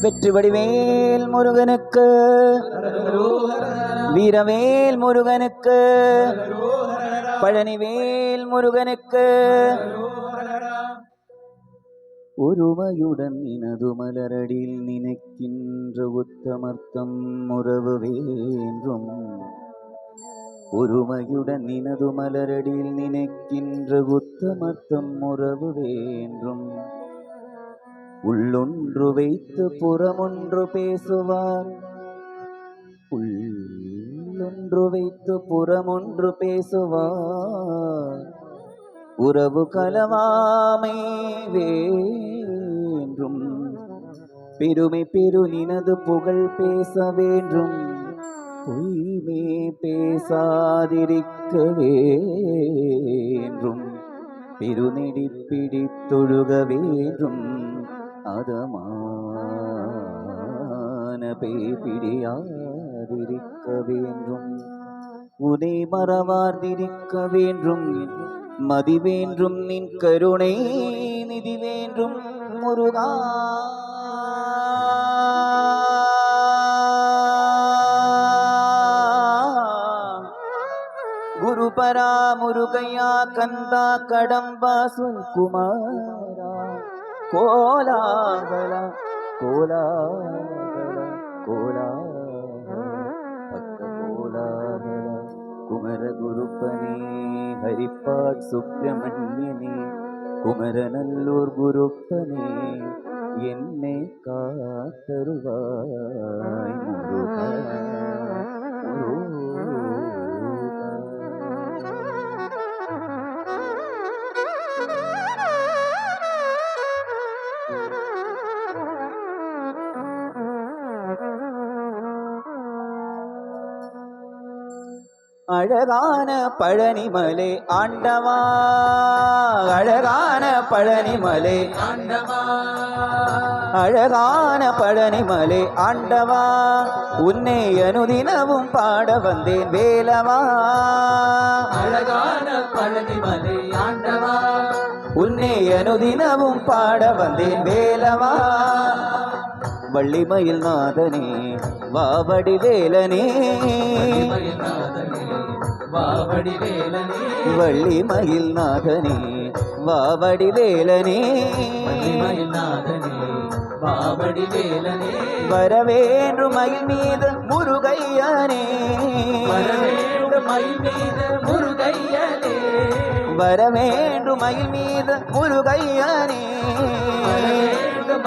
வெற்றி வடிவேல் முருகனுக்கு, வீரவேல் முருகனுக்கு, பழனிவேல் முருகனுக்கு. ஒருமையுடன் நினது மலரடியில் நினைக்கின்ற உத்தமர்த்தம் உறவு வேன்றும். ஒருமையுடன் நினது மலரடியில் நினைக்கின்ற உத்தமர்த்தம் உறவு வேன்றும். உள்ளொன்று வைத்து புறமொன்று பேசுவார், உள்ளொன்று வைத்து புறமொன்று பேசுவார். உறவு கலவாமை வேண்டும், பெருமை பெரு நினது புகழ் பேச வேண்டும். பொய்மே பேசாதிருக்க வேண்டும், பெருநெடி பிடித்தொழுக வேண்டும். அதமான பேய்பிடியாதிருக்க வேண்டும், உனை மறவார்ந்திருக்க வேண்டும். மதி வேண்டும் நின் கருணை நிதி வேண்டும் முருகா. குருபரா முருகையா கந்தா கடம்பா சுல்குமாரா. கோலாகல கோலாகல கோலாகல கோலாகல குமர குருப்பனே ஹரிப்பாட் சுப்பிரமணியனே. குமரநல்லூர் குருப்பனே என்னை காத்தருவாய் முருகா. அழகான பழனிமலை ஆண்டவா, அழகான பழனிமலை ஆண்டவா, அழகான பழனிமலை ஆண்டவா. உன்னை அனுதினமும் பாட வந்தேன் வேலவா. அழகான பழனிமலை ஆண்டவா, உன்னை அனுதினமும் பாட வந்தேன் வேலவா. வள்ளிமயில் நாதனே வாவடி வேலனே, வள்ளிமயில் நாதனே வாவடி வேலனே. வரவேண்டும் மயில் மீது முருகையனே, வரவேண்டும் மயில் மீது முருகையனே, வரவேண்டும் மயில் மீது முருகையனே,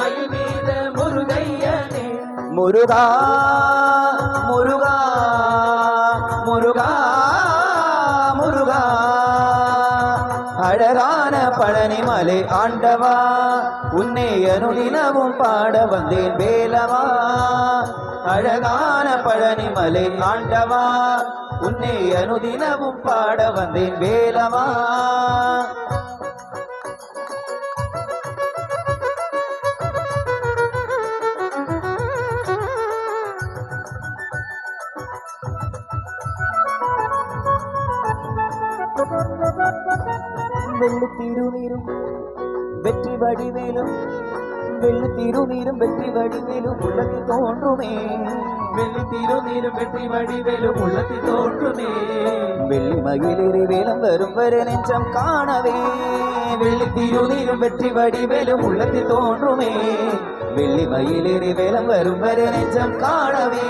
மயில் மீது முருகையனே. முருகா முருகா முருகா முருகா. அழகான பழனிமலை ஆண்டவா, உன்னை அனுதினமும் பாட வந்தேன் வேலவா. அழகான பழனிமலை ஆண்டவா, உன்னை அனுதினமும் பாட வந்தேன் வேலவா. வெள்ளி திருநீரும் வெற்றி வடிவேலும், வெள்ளி திருநீரும் வெற்றி வடிவேலும் உள்ளத்தில் தோன்றுமே. வெள்ளி திருநீரும் வெற்றி வடிவேலும் உள்ளத்தில் தோன்றுமே. வெள்ளி மகிழேறி வேலம் வரும் வர நெஞ்சம் காணவே. வெள்ளி திருநீரும் வெற்றி வடிவேலும் உள்ளத்தில் தோன்றுமே. வெள்ளி மகிழேறி வேலம் வரும் வர நெஞ்சம் காணவே.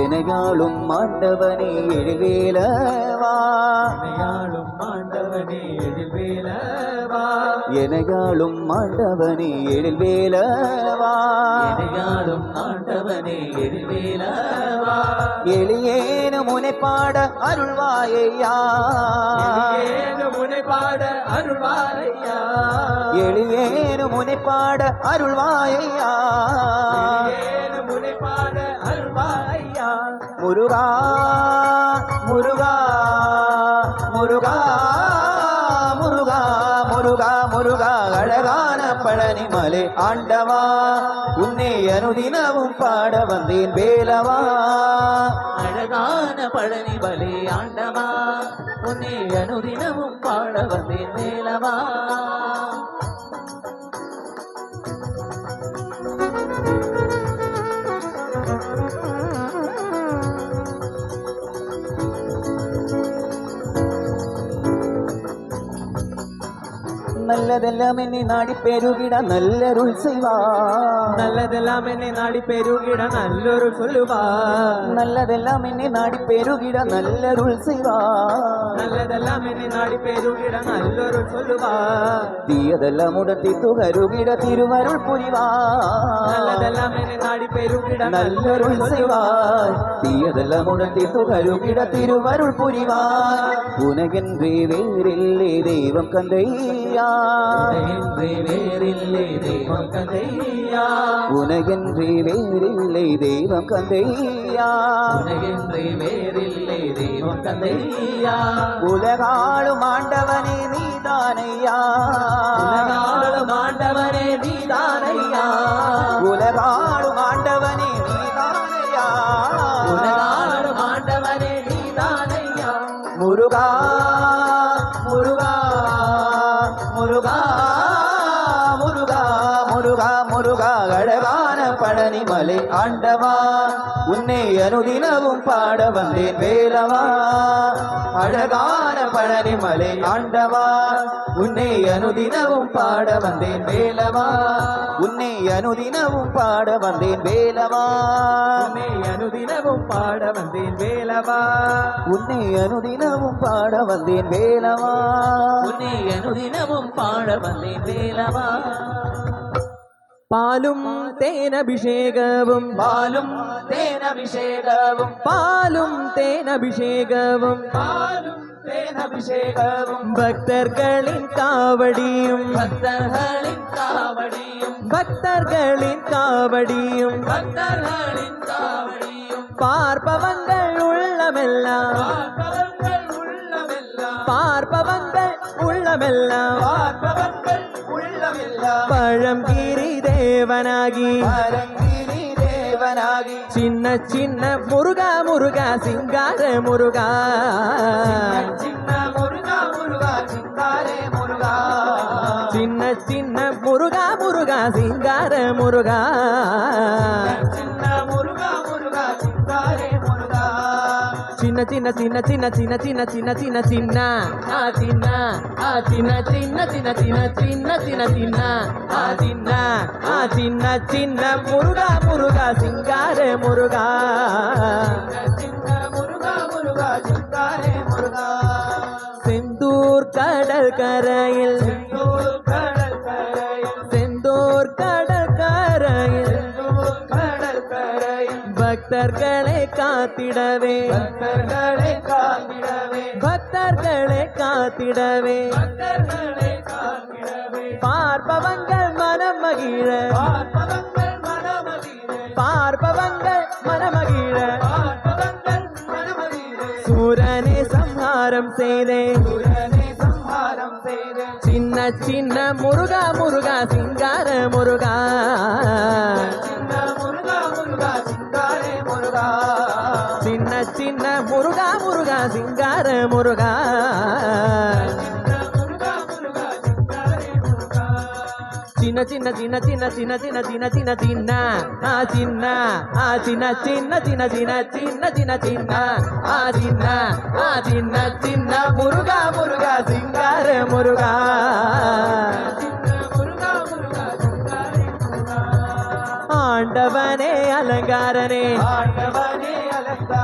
எனையாளும் ஆண்டவனே எழுவேலவா, எனையாளும் ஆண்டவனே ஆண்டவனே எழில் வேலவா எனையாளும் ஆண்டவனே எழில் வேலவா எனையாளும் ஆண்டவனே எழில் வேலவா எளியேனு முனைப்பாட அருள்வாயையா ஏழு முனை பாட அருள்வாரையா எளியேனு முனைப்பாட அருள்வாயையா ஏழு முனை பாட அருள்வாரையா முருகா முருகா முருகா முருகா முருகா முருகா அழகான பழனிமலை ஆண்டவா உன்னை அனுதினமும் பாட வந்தேன் வேலவா அழகான பழனி பலி ஆண்டவா உன்னை அனுதினமும் பாட வந்தேன் வேலவா நல்லதெல்லாம் என்னை நாடி பெருகிட நல்லருள் செய்வா நல்லதெல்லாம் என்னை நாடி பெருகிட நல்லொரு சொல்லுவா நல்லதெல்லாம் என்னை நாடி பெருகிட நல்லருள் செய்வா நல்லதெல்லாம் என்னை நாடி பெருகிட நல்லொரு சொல்லுவா தீயதெல்லாம் உடத்தி துகருகிட திருவருள் புரிவா நல்லதெல்லாம் என்னை நாடி பெருகிட நல்லருள் செய்வாய் தீயதெல்லாம் உடத்தி துகருகிட திருவருள் புரிவாய் உனகென்றே வேறில்லை தெய்வம் கந்தையா உனகென்றே வேறில்லை தெய்வம் கந்தையா உனகென்றே வேறில்லை தெய்வம் கந்தையா உனகென்றே வேறில்லை தெய்வம் கந்தையா உலகாளும் ஆண்டவனே நீதானையா உலகாளும் ஆண்டவனே நீதானையா உலகாளும் ஆண்டவனே நீதானையா உலகாளும் ஆண்டவனே நீதானையா முருகா முருகா முருகா முருகா முருகா முருகா அழகான பழனிமலை ஆண்டவா உன்னை அனுதினமும் பாட வந்தேன் வேலவா அழகான பழனிமலை ஆண்டவா உன்னை அனுதினமும் பாட வந்தேன் வேலவா உன்னை அனுதினமும் பாட வந்தேன் வேலவா உன்னை அனுதினமும் பாட வந்தேன் வேலவா உன்னை அனுதினமும் பாட வந்தேன் வேலவா உன்னை அனுதினமும் பாட வந்தேன் வேலவா பாலும் தேனபிஷேகവും பாலும் தேனபிஷேகവും பாலும் தேனபிஷேகവും பாலும் தேனபிஷேகവും பக்தர்களின் காவடியும் பக்தர்களின் காவடியும் பக்தர்களின் காவடியும் பக்தர்களின் காவடியும் பார்ப்பவங்கள் உள்ளமெல்லாம் பார்ப்பவர்கள் உள்ளமெல்லாம் பார்ப்பவங்கள் உள்ளமெல்லாம் பார்ப்பவர்கள் உள்ளமெல்லாம் பழங்கிரி தேவனாகி பரங்கிரி தேவனாகி சின்ன சின்ன முருகா முருகா சிங்கார முருகா சின்ன முருகா முருகா சிந்தாரே முருகா சின்ன சின்ன முருகா முருகா சிங்கார முருகா சின்ன முருகா முருகா சிந்தாரே முருகா சின்ன சின்ன சின்ன சின்ன சின்ன சின்ன சின்ன சின்ன சின்ன ஆ சின்ன ஆ சின்ன சின்ன சின்ன சின்ன சின்ன சின்ன சின்ன ஆ சின்ன ஆ சின்ன சின்ன முருகா முருகா சிங்கார முருகா சின்ன முருகா முருகா சிந்தாரே முருகா செந்தூர் கடல் கரையில் செந்தூர் கடல் கரையில் செந்தூர் கடல் கரையில் செந்தூர் கடல் கரையில் பக்தர்களை காத்திடவே பக்தர்களை காத்திடவே பக்தர்களை காத்திடவே பக்தர்களை காத்திடவே பார்ப்பவங்கள் மனம் மகிழ பார்ப்பவங்கள் மனமகிழே பார்ப்பவங்கள் மனமகிழ பார்ப்பவங்கள் மனமகிழே சூரனை சம்ஹாரம் செய்தே சூரனை சம்ஹாரம் செய்தே சின்ன சின்ன முருகா முருகா சிங்கார முருகா சின்ன முருகா முருகா சிந்தாரே முருகா சின்ன சின்ன முருகா முருகா சிங்கார முருகா சின்ன முருகா முருகா சிந்தாரே முருகா சின்ன சின்ன சின்ன சின்ன சின்ன சின்ன சின்ன சின்ன சின்ன ஆ சின்ன ஆ சின்ன சின்ன சின்ன சின்ன சின்ன சின்ன சின்ன ஆ சின்ன ஆ சின்ன சின்ன முருகா முருகா சிங்கார முருகா சின்ன முருகா முருகா சிந்தாரே முருகா ஆண்டவனே அலங்காரனே ஆண்டவனே அலங்கா